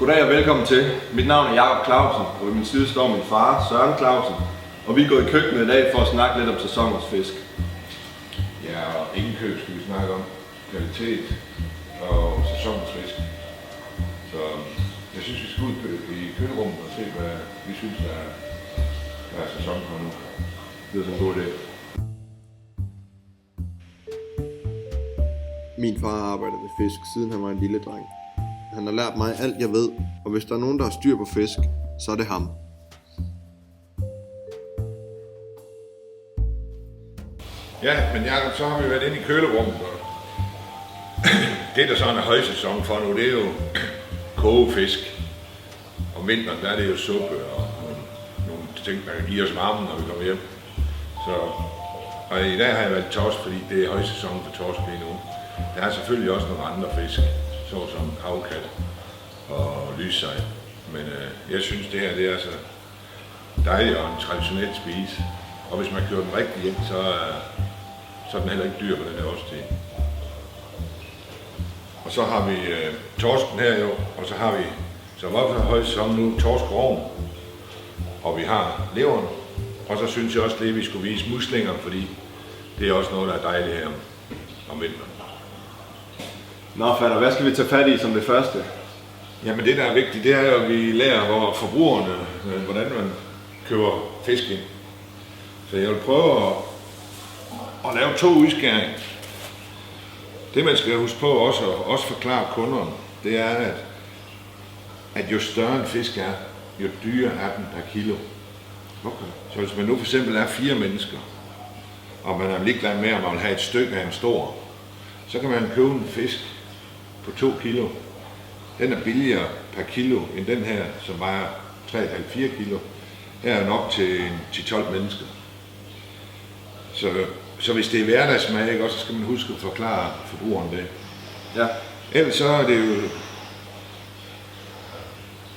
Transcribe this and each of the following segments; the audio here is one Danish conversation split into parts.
Goddag og velkommen til. Mit navn er Jakob Clausen, og ved min side står min far, Søren Clausen. Og vi er gået i køkkenet i dag for at snakke lidt om sæsonens fisk. Ja, og indkøb skal vi snakke om. Kvalitet og sæsonens fisk. Så jeg synes, vi skal ud i køkkenrummet og se, hvad vi synes, der er sæson for nu. Det er sådan en god idé. Min far har arbejdet med fisk, siden han var en lille dreng. Han har lært mig alt, jeg ved, og hvis der er nogen, der har styr på fisk, så er det ham. Ja, men Jacob, så har vi været inde i kølerummet. Det, der sådan er højsæson for nu, det er jo kogefisk. Om vinteren, der er det jo suppe og nogle ting, der kan give os varmen, når vi kommer hjem. Og i dag har jeg valgt torsk, fordi det er højsæson for torsk lige nu. Der er selvfølgelig også nogle andre fisk, såsom havkat og lyssej. Men jeg synes, det her det er så dejligt og en traditionel spise. Og hvis man kører den rigtig hjem, så er den heller ikke dyr på den her årstid. Og så har vi torsken her jo, og så har vi, som også har højsæson nu, torskerovn. Og vi har leveren. Og så synes jeg også, det vi skulle vise muslinger, fordi det er også noget, der er dejligt her om vinteren. Nå fatter, hvad skal vi tage fat i som det første? Jamen det, der er vigtigt, det er jo, at vi lærer vores forbrugerne, hvordan man køber fisk ind. Så jeg vil prøve at lave 2 udskæringer. Det man skal huske på også forklare kunderne, det er, at jo større en fisk er, jo dyrere er den per kilo. Okay. Så hvis man nu for eksempel er 4 mennesker, og man er ligeglad med, at man vil have et stykke af en stor, så kan man købe en fisk på 2 kilo. Den er billigere per kilo end den her, som vejer 3,5-4 kilo. Her er nok til 10-12 mennesker. Så hvis det er hverdagsmad, ikke, så skal man huske at forklare forbrugeren det. Ja. Ellers så er det jo,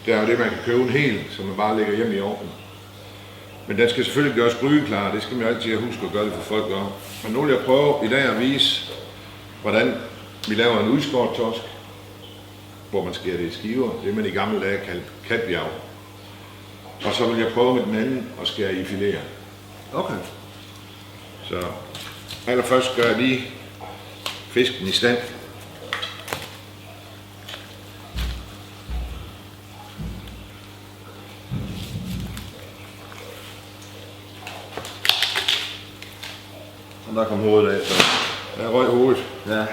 det, man kan købe en hel, som man bare lægger hjem i ovnen. Men den skal selvfølgelig gøres grydeklar, det skal man altid huske at gøre det for folk gør. Men nu vil jeg prøve i dag at vise, hvordan vi laver en udskåret torsk, hvor man skærer det i skiver. Det man i gamle dage kaldte katbjerg. Og så vil jeg prøve med den anden at skære i fileter. Okay. Så allerførst gør jeg lige fisken i stand. Og der kom hovedet af, så. Der røg hovedet. Ja.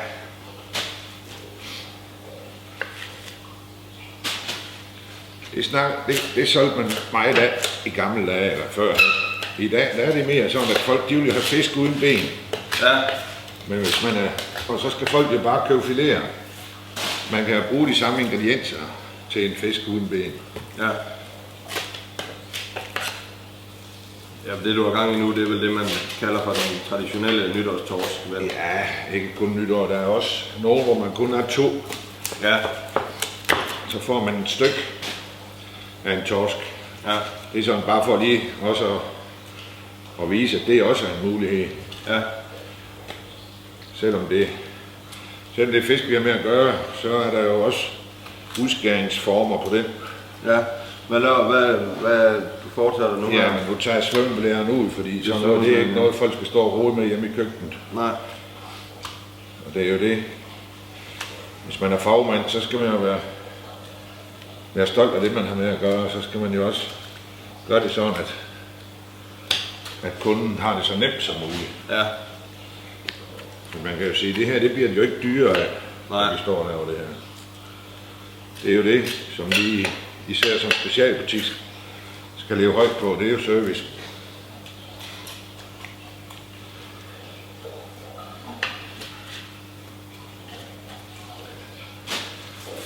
Det solgte man meget af i gamle dage eller før. I dag der er det mere sådan, at folk de vil have fisk uden ben. Ja. Men hvis man er, og så skal folk jo bare købe fileter. Man kan bruge de samme ingredienser til en fisk uden ben. Ja. Ja, det du har gang i nu, det er vel det, man kalder for den traditionelle nytårstorsk, vel? Ja, ikke kun nytår. Der er også nogle, hvor man kun har 2. Ja. Så får man et stykke af en torsk. Ja. Det er sådan bare for lige også at vise, at det også er en mulighed. Ja. Selvom det er fisk, vi har med at gøre, så er der jo også udskæringsformer på den. Ja. Hvad du fortsætter nu? Ja, men nu tager jeg svømmeblæren ud, fordi sådan noget, det er ikke noget, folk skal stå og rode med hjemme i køkkenet. Nej. Og det er jo det. Hvis man er fagmand, så skal man jo være stolt af det, man har med at gøre, og så skal man jo også gøre det sådan, at kunden har det så nemt som muligt. Ja. Men man kan jo sige, at det her, det bliver jo ikke dyrere af, når vi står og laver det her. Det er jo det, som vi især som specialbutik skal leve højt på, det er jo service.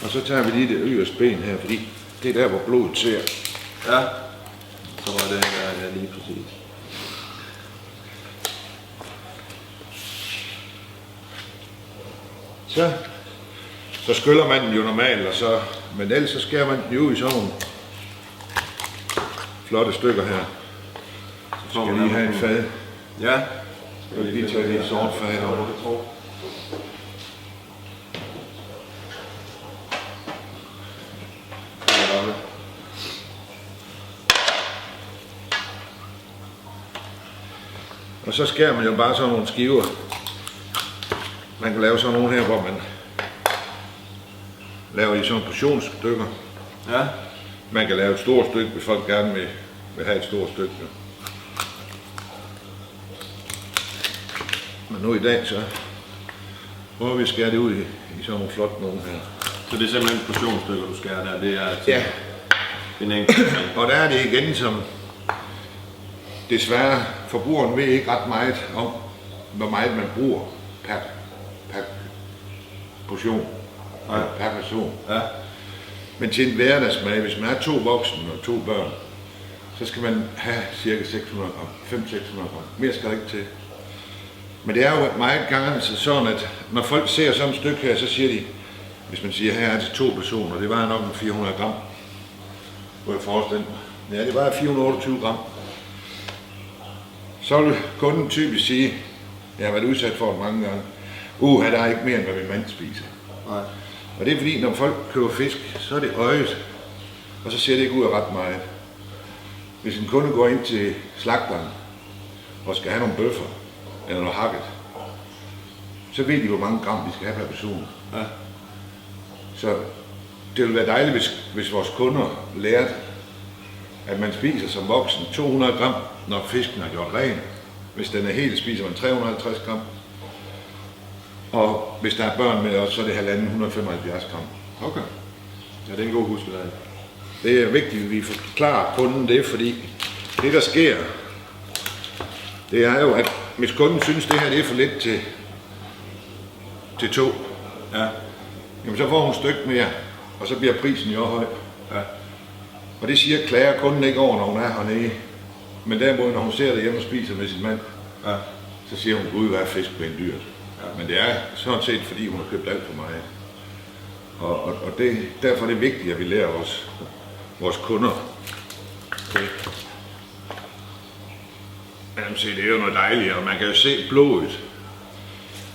Og så tager vi lige det øverste ben her, fordi det er der, hvor blodet ser. Ja. Så var det her lige præcis. Så skyller man den jo normalt, men ellers så skærer man den jo ud i sådan nogle flotte stykker her. Så skal vi lige have en fad. Ja. Så vil lige tage et sort fad over. godt. Og så skærer man jo bare sådan nogle skiver. Man kan lave sådan nogle her, hvor man laver i sådan nogle portionsstykker. Ja. Man kan lave et stort stykke, hvis folk gerne vil have et stort stykke. Men nu i dag, så prøver vi at skære det ud i sådan nogle flot nogle her. Så det er simpelthen portionsstykker, du skærer der? Det er til ja. En enkelt. Og der er det igen, som desværre forbrugeren ved ikke ret meget om, hvor meget man bruger per portion, per person. Ja. Men til en hverdagsmad, hvis man er 2 voksne og 2 børn, så skal man have cirka 600 gram, 500-600 gram. Mere skal der ikke til. Men det er jo meget gange sådan, at når folk ser sådan et stykke her, så siger de, hvis man siger, her er til 2 personer, det var nok en 400 gram. Hvor jeg forestiller mig. Ja, det var 428 gram. Så vil kunden typisk sige, jeg har været udsat for det mange gange, der er ikke mere end hvad min mand spiser. Nej. Og det er fordi, når folk køber fisk, så er det øjet, og så ser det ikke ud af ret meget. Hvis en kunde går ind til slagteren og skal have nogle bøffer eller noget hakket, så ved de, hvor mange gram de skal have per person. Ja. Så det ville være dejligt, hvis vores kunder lærte, at man spiser som voksen 200 gram, når fisken er gjort ren. Hvis den er helt, spiser man 350 gram. Og hvis der er børn med os, så er det 175 gram. Okay. Ja, det er en god huskedag. Det er vigtigt, at vi forklarer kunden det, fordi det, der sker, det er jo, at hvis kunden synes, det her det er for lidt til 2, ja. Jamen så får hun et stykke mere, og så bliver prisen jo høj. Ja. Og det klager kunden ikke over, når hun er hernede. Men derimod, når hun ser det hjemme og spiser med sin mand, ja. Så siger hun, gud, hvad er fisk med en dyrt. Ja. Men det er sådan set, fordi hun har købt alt for meget. Og derfor er det vigtigt, at vi lærer vores kunder det. Jamen se, det er jo noget dejligt, og man kan jo se blodet.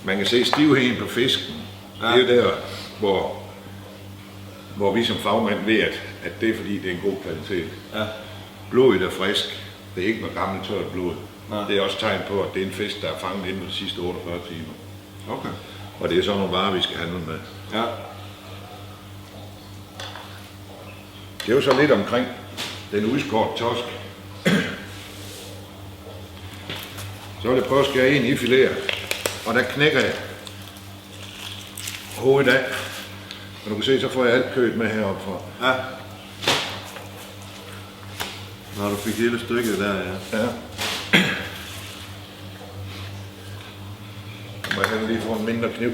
Man kan se stivheden på fisken. Ja. Det er jo der, hvor vi som fagmand ved, at det er fordi, det er en god kvalitet. Ja. Blodet er frisk. Det er ikke noget gammelt tørt blod. Nej. Det er også tegn på, at det er en fisk, der er fanget inden for de sidste 48 timer. Okay. Og det er sådan nogle varer, vi skal handle med. Ja. Det er jo så lidt omkring den udskårte torsk. Så vil jeg prøve at skære ind i fileter. Og der knækker jeg hovedet af. Og du kan se, så får jeg alt kødet med heroppe fra. Ja. Når du fik hele stykket der, ja. Ja. Så må jeg lige få en mindre kniv.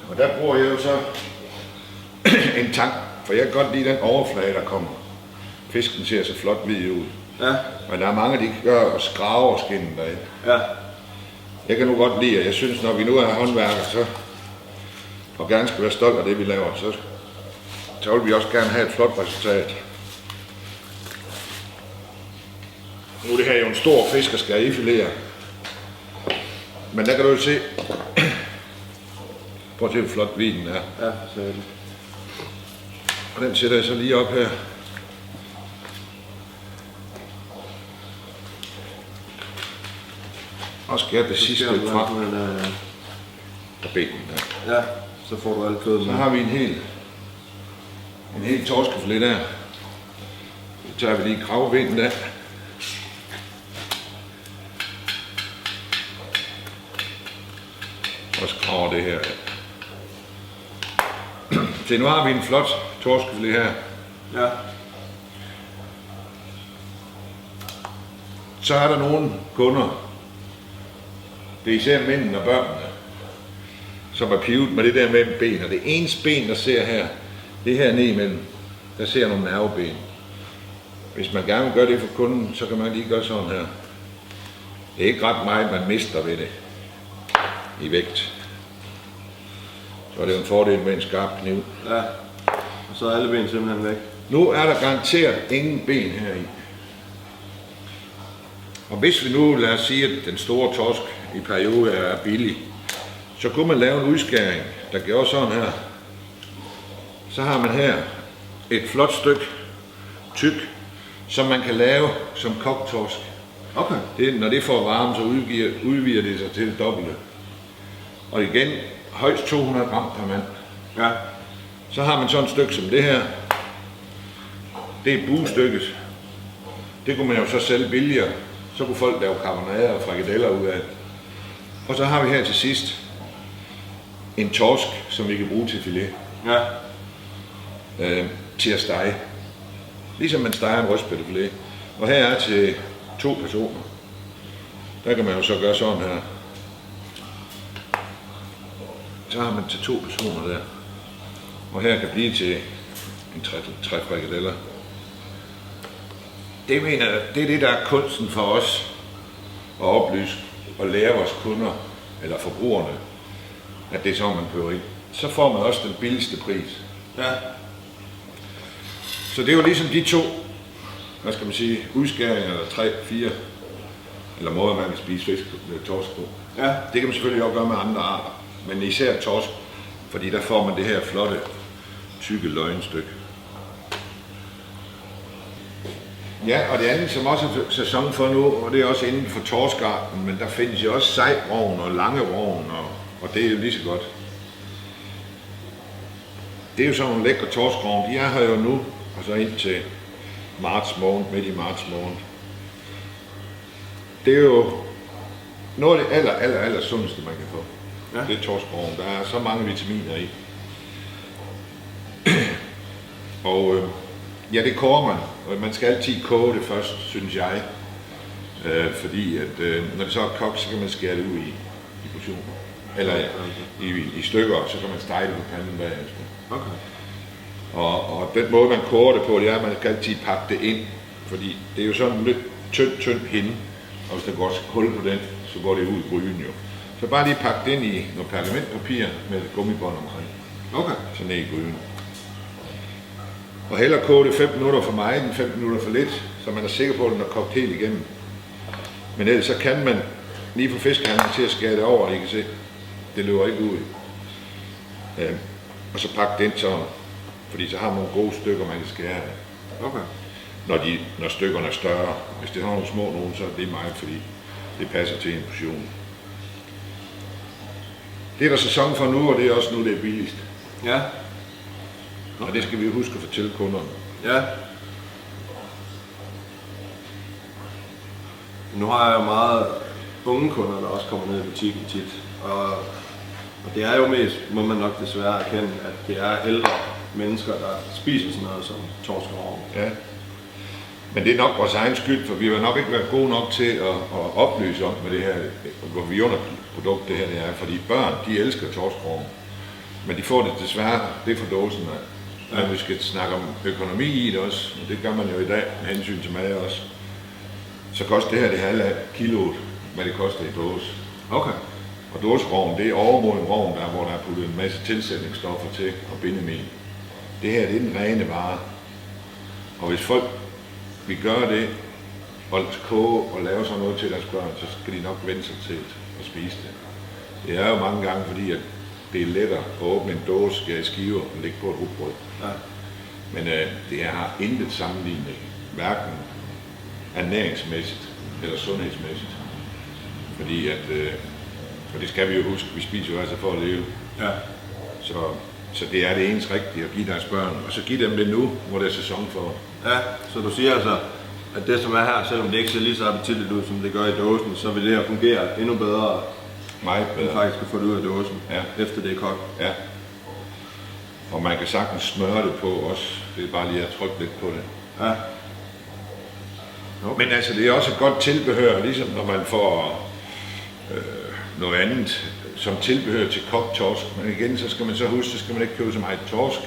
Og der bruger jeg jo så en tang, for jeg kan godt lide den overflade, der kommer. Fisken ser så flot hvid ud. Ja. Men der er mange, de gør og skraver skinnen derinde. Ja. Jeg kan nu godt lide, at jeg synes, når vi nu er håndværker, så, og gerne skal være stolt af det, vi laver, så vil vi også gerne have et flot resultat. Nu er det her jo en stor fisk, der skal i fileter. Men der kan du jo se, prøv at se, hvor flot hvid den er. Ja, så er det. Og den sætter jeg så lige op her. Og skærer det sidste fra. Og benen der. Ja, så får du alt kødet med. Så har vi en hel torskefilet der. Så tager vi lige kravvinden der. Og skraver det her. Se, nu har vi en flot torskefilet her. Ja. Så er der nogle kunder, det er især mændene og børnene, som er pivet med det der mellem ben. Og det eneste ben, der ser her, det her ned imellem, der ser nogle nerveben. Hvis man gerne vil gøre det for kunden, så kan man lige gøre sådan her. Det er ikke ret meget, man mister ved det i vægt. Så er det jo en fordel med en skarp kniv. Ja, og så er alle ben simpelthen væk. Nu er der garanteret ingen ben her i. Og hvis vi nu, lad os sige, at den store torsk i periode er billig, så kunne man lave en udskæring, der gjorde sådan her. Så har man her et flot stykke tyk, som man kan lave som kogt torsk. Okay. Når det får varme, så udvider det sig til det dobbelte. Og igen, højst 200 gram per mand. Ja. Så har man sådan et stykke som det her. Det er buestykket. Det kunne man jo så sælge billigere. Så kunne folk lave karbonader og frikadeller ud af det. Og så har vi her til sidst en torsk, som vi kan bruge til filet. Ja. Til at stege. Ligesom man steger en rødspættefilet. Og her er til 2 personer. Der kan man jo så gøre sådan her. Så har man til 2 personer der. Og her kan blive til en 3 frikadeller. Det mener jeg, det er det, der er kunsten for os at oplyse og lære vores kunder, eller forbrugerne, at det er sådan, man køber ind. Så får man også den billigste pris. Ja. Så det er jo ligesom de 2, hvad skal man sige, udskæringer, eller 3, 4, eller måder, man kan spise fisk torsk på. Ja. Det kan man selvfølgelig også gøre med andre arter, men især torsk, fordi der får man det her flotte, tykke løgnestykke. Ja, og det andet, som også er sæson for nu, og det er også inden for torskarten, men der findes jo også sejvogn og langevogn, og det er jo lige så godt. Det er jo sådan nogle lækre torskrovn, de er her jo nu, og så ind til marts måned, midt i marts måned. Det er jo noget af det aller sundeste, man kan få. Ja. Det er torskrovn, der er så mange vitaminer i. Og ja, det koger man, og man skal altid koge det først, synes jeg. Fordi at når det så er kogt, så kan man skære det ud i portioner. Eller i stykker, så kan man stege det på panden bagefter. Okay. Og den måde, man koger det på, det er, at man skal altid pakke det ind. Fordi det er jo sådan en lidt tynd hinde, og hvis der går hul på den, så går det ud i gryden jo. Så bare lige pakke det ind i noget pergamentpapir med et gummibånd omkring. Okay. Så ned i gryden. Og hellere koge det 5 minutter for meget end 5 minutter for lidt, så man er sikker på, at den er kogt helt igennem. Men ellers så kan man lige få fiskehandlen til at skære det over, og I kan se, det løber ikke ud. Og så pakke det ind sådan, fordi så har man nogle gode stykker, man kan skære af. Okay. Når stykkerne er større. Hvis det har nogle små nogen, så er det meget, fordi det passer til en portion. Det er der sæson for nu, og det er også nu, det er billigst. Ja. Okay. Og det skal vi huske at fortælle kunderne. Ja. Nu har jeg jo meget unge kunder, der også kommer ned i butikken tit. Og det er jo mest, må man nok desværre erkende, at det er ældre mennesker, der spiser sådan noget som torsk og rogn. Ja. Men det er nok vores egen skyld, for vi har nok ikke været gode nok til at oplyse om, hvad det her, hvor vi under produkt det her det er. Fordi børn, de elsker torskrogn. Men de får det desværre, det er for dåsen af. Ja. Men vi skal snakke om økonomi i det også, og det gør man jo i dag med hensyn til mad også. Så koster det her det halve kiloet, hvad det koster i dåse. Okay. Og dåserogn, det er overmoden rogn, der, hvor der er puttet en masse tilsætningsstoffer til og bindemel. Det her, det er den rene vare. Og hvis folk vil gøre det, og koge og lave sådan noget til deres børn, så skal de nok vende sig til at spise det. Det er jo mange gange, fordi at det er lettere at åbne en dåse, skære i skiver og lægge på et rugbrød. Ja. Men det har intet sammenligning, hverken ernæringsmæssigt eller sundhedsmæssigt. Fordi at, og det skal vi jo huske, vi spiser jo altså for at leve. Ja. Så det er det eneste rigtige at give deres børn, og så give dem det nu, hvor det er sæson for. Ja, så du siger altså, at det som er her, selvom det ikke ser lige så appetitligt ud, som det gør i dåsen, så vil det her fungere endnu bedre, meget bedre, end faktisk at få det ud af dåsen, ja. Efter det er kogt. Ja. Og man kan sagtens smøre det på også, det er bare lige at trykke lidt på det. Ja. Okay. Men altså, det er også et godt tilbehør, ligesom når man får noget andet som tilbehør til kogt torsk. Men igen, så skal man så huske, så skal man ikke købe så meget torsk.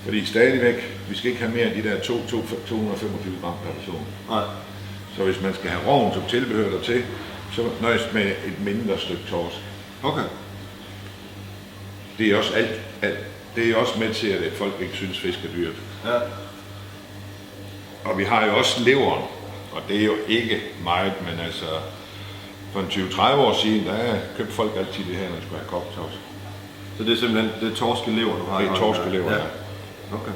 Fordi stadigvæk, vi skal ikke have mere end de der 225 gram per person. Nej. Så hvis man skal have rogn som tilbehør dertil, så nøjes med et mindre stykke torsk. Okay. Det er også det er også med til, at folk ikke synes, fisk er dyrt. Ja. Og vi har jo også leveren, Og det er jo ikke meget, men altså for en 20-30 år siden, der købte folk altid det her, når de skulle have kokketorsk. Så det er simpelthen det torskelever, du har? Det er torskelever, ja. Okay.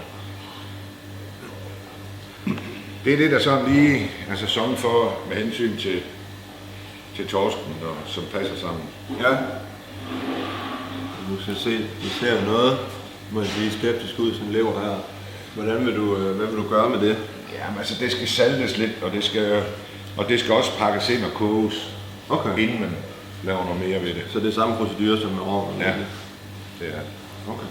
Det er det, der sådan lige er sæson for med hensyn til torsken, som passer sammen. Ja. Du skal se, vi ser jo noget, må jeg blive skeptisk ud som lever her. Hvad vil du gøre med det? Jamen altså, det skal saltes lidt, og det skal også pakkes ind og koges, inden man laver noget mere ved det. Så det er samme procedure som med ovnen? Ja, det er det. Okay.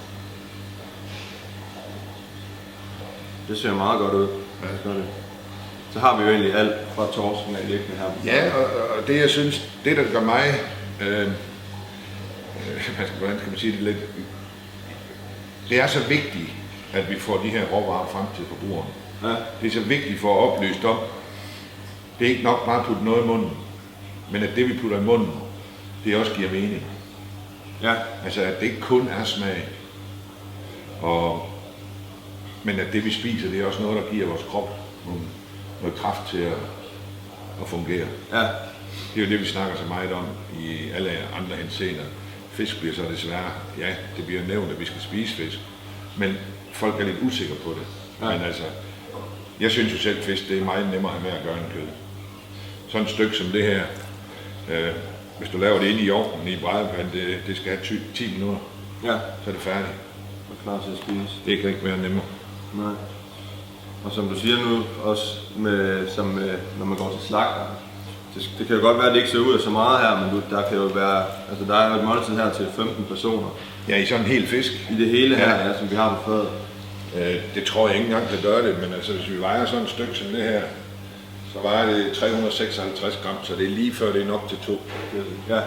Det ser meget godt ud. Ja. Så har vi jo egentlig alt fra torsken af liggende her. Ja, og det jeg synes, det der gør mig, hvordan skal man sige det lidt, det er så vigtigt, at vi får de her råvarer frem til forbrugerne. Ja. Det er så vigtigt for at oplyse om, det er ikke nok bare at putte noget i munden, men at det vi putter i munden, det også giver mening. Ja. Altså at det ikke kun er smag, men at det vi spiser, det er også noget, der giver vores krop noget kraft til at fungere. Ja. Det er jo det, vi snakker så meget om i alle andre henseender. Fisk bliver så desværre, ja, det bliver nævnt, at vi skal spise fisk, men folk er lidt usikre på det. Ja. Men altså, jeg synes jo selv, fisk det er meget nemmere at have med at gøre end kød. Sådan et stykke som det her, hvis du laver det inde i ovnen i brædepande, det skal have 10 minutter, ja. Så er det færdigt. Og klar til at spise. Det kan ikke være nemmere. Nej. Og som du siger nu, også når man går til slagter, det kan jo godt være, at det ikke ser ud af så meget her, men der kan jo være, altså der er jo et måltid her til 15 personer. Ja, i sådan en hel fisk. I det hele her, ja, som vi har på fadet. Det tror jeg ikke engang kan gøre det, men altså hvis vi vejer sådan et stykke som det her, så vejer det 356 gram, så det er lige før det er nok til 2. Ja.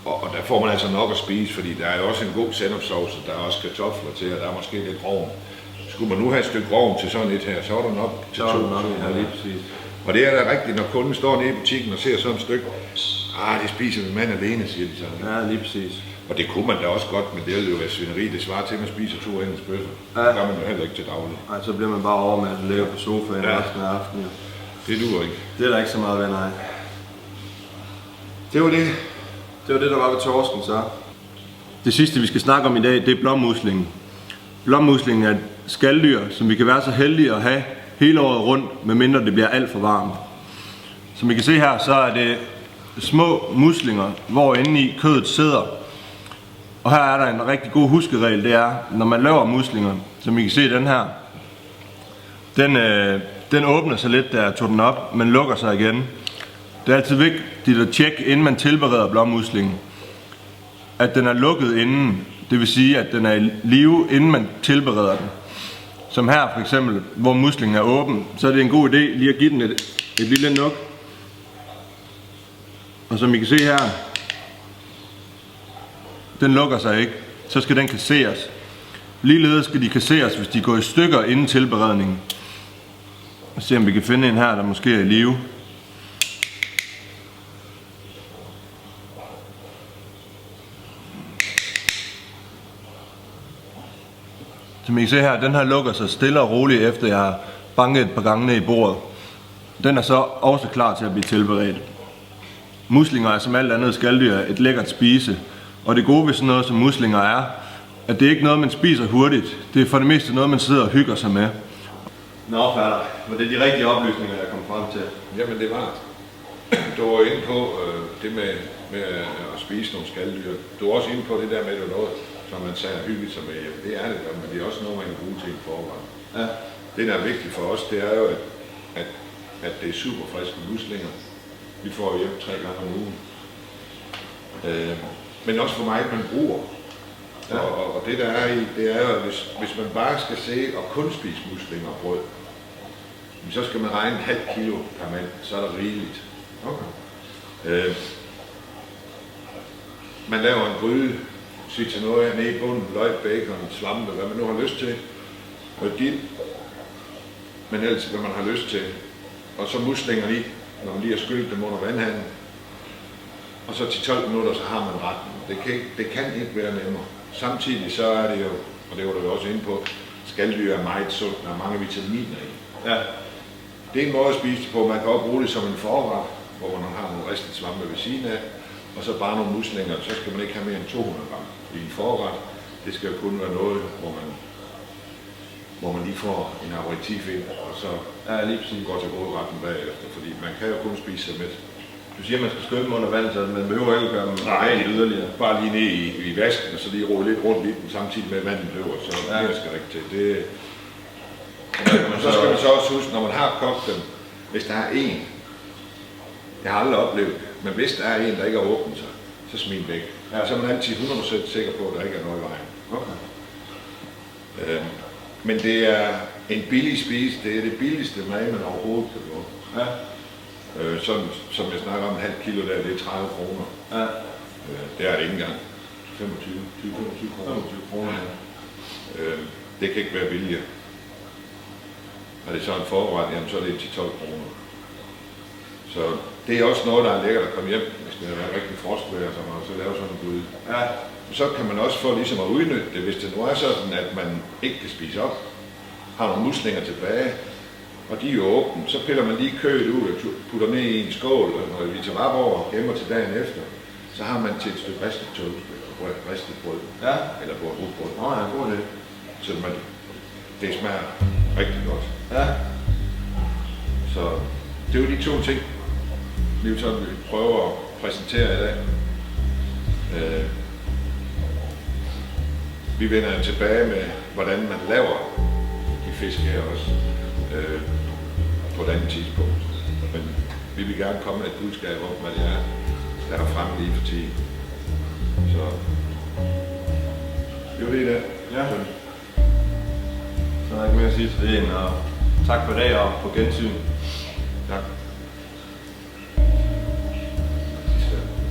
Og der får man altså nok at spise, fordi der er jo også en god sennepsauce, der er også kartofler til, og der er måske lidt rogn. Skulle man nu have et stykke rogn til sådan et her, så er der nok til 2. Ja, lige præcis. Og det er da rigtigt, når kunden står nede i butikken og ser sådan et stykke, det spiser min mand alene, siger de sådan. Ja, lige præcis. Og det kunne man da også godt, men det ville jo være svineri. Det svarer til, at man spiser 2 engelske bøffer. Ja. Det gør man jo heller ikke til daglig. Nej, så bliver man bare over med at ligge på sofaen resten af aftenen. Det duer ikke. Det er der ikke så meget ved, nej. Det var det. Det var det, der var ved torsken, så. Det sidste, vi skal snakke om i dag, det er blåmuslingen. Blåmuslingen er et skaldyr, som vi kan være så heldige at have hele året rundt, medmindre det bliver alt for varmt. Som I kan se her, så er det små muslinger, hvor inde i kødet sidder. Og her er der en rigtig god huskeregel, det er, når man laver muslinger, som I kan se den her, den åbner sig lidt, da jeg tog den op, men lukker sig igen. Det er altid vigtigt at tjekke, inden man tilbereder blåmuslingen, at den er lukket inden, det vil sige, at den er i live, inden man tilbereder den. Som her for eksempel, hvor muslingen er åben, så er det en god idé lige at give den et lille nuk. Og som I kan se her, den lukker sig ikke, så skal den kasseres. Ligeledes skal de kasseres, hvis de går i stykker inden tilberedningen. Og se om vi kan finde en her, der måske er i live. Som I kan se her, den her lukker sig stille og roligt, efter jeg har banket et par gange ned i bordet. Den er så også klar til at blive tilberedt. Muslinger er som alt andet skaldyr et lækkert spise, og det gode ved sådan noget som muslinger er, at det er ikke noget, man spiser hurtigt. Det er for det meste noget, man sidder og hygger sig med. Nå, fatter. Var det de rigtige oplysninger, jeg kom frem til? Jamen, det var. Du var inde på det med at spise nogle skaldyr. Du var også inde på det der med, noget, som man sagde, hygge sig med. Det er det, men det er også noget, man kan bruge til i forvejen. Ja. Det, der er vigtigt for os, det er jo, at det er super friske muslinger. Vi får hjem 3 gange om ugen. Men også for mig, at man bruger. Ja. Og det der er i, det er jo, at hvis man bare skal se og kun spise muslinger og brød, så skal man regne 0,5 kilo per mand, så er der rigeligt. Okay. Man laver en gryde, sig til noget her nede i bunden, løg, bacon, svampe, hvad man nu har lyst til. Og dit, men ellers hvad man har lyst til. Og så muslinger i, når man lige har skyllet dem under vandhanen. Og så til 12 minutter, så har man retten. Det kan ikke være nemmere. Samtidig så er det jo, og det var du også inde på, skaldyr er meget sundt, der er mange vitaminer i. Ja. Det er en måde at spise det på. Man kan også bruge det som en forret, hvor man har nogle ristede svampe ved siden af, og så bare nogle muslinger. Så skal man ikke have mere end 200 gram i en forret. Det skal jo kun være noget, hvor man lige får en aperitif ind, og så lige præcis går til hovedretten bagefter, fordi man kan jo kun spise sig mæt. Du siger, at man skal skylde dem under vand, så man behøver ikke gøre dem yderligere. Bare lige ned i vasken, og så lige rulle lidt rundt i den, samtidig med at vandet løber, så det skal ikke til. Men så skal man så også huske, når man har kogt dem, hvis der er en, jeg har aldrig oplevet det, men hvis der er en, der ikke har åbnet sig, så smid den væk. Ja. Så er man altid 100% sikker på, at der ikke er noget i vejen. Okay. Men det er en billig spise, det er det billigste mad, man overhovedet kan få. Ja. Sådan, som jeg snakker om, 0,5 kilo der, det er 30 kroner. Ja. Det er det ikke engang. 25 kroner. 25 kroner, ja. Det kan ikke være billigere. Og det er så en forret, jamen så er det 10-12 kroner. Så det er også noget, der er lækkert at komme hjem, hvis det har været rigtig frostvejr, og så lave sådan en bud. Ja. Så kan man også få ligesom at udnytte det, hvis det nu er sådan, at man ikke kan spise op, har nogle muslinger tilbage, og de er jo åbne, så piller man lige kødet ud og putter ned i en skål, og når vi tager op over og gemmer til dagen efter, så har man til et stykke ristet toast, eller ristet brød, Ja. eller på rugbrød. Nå ja, god det. Så det smager rigtig godt. Ja. Så det er jo de to ting, vi prøver at præsentere i dag. Vi vender tilbage med, hvordan man laver de fisk her også på et andet tidspunkt. Men vi vil gerne komme med et budskab om, hvad det er, der er fremme lige for tiden. Så det var det der. Ja. Så er der ikke mere at sige til det end tak for i dag og på gensyn.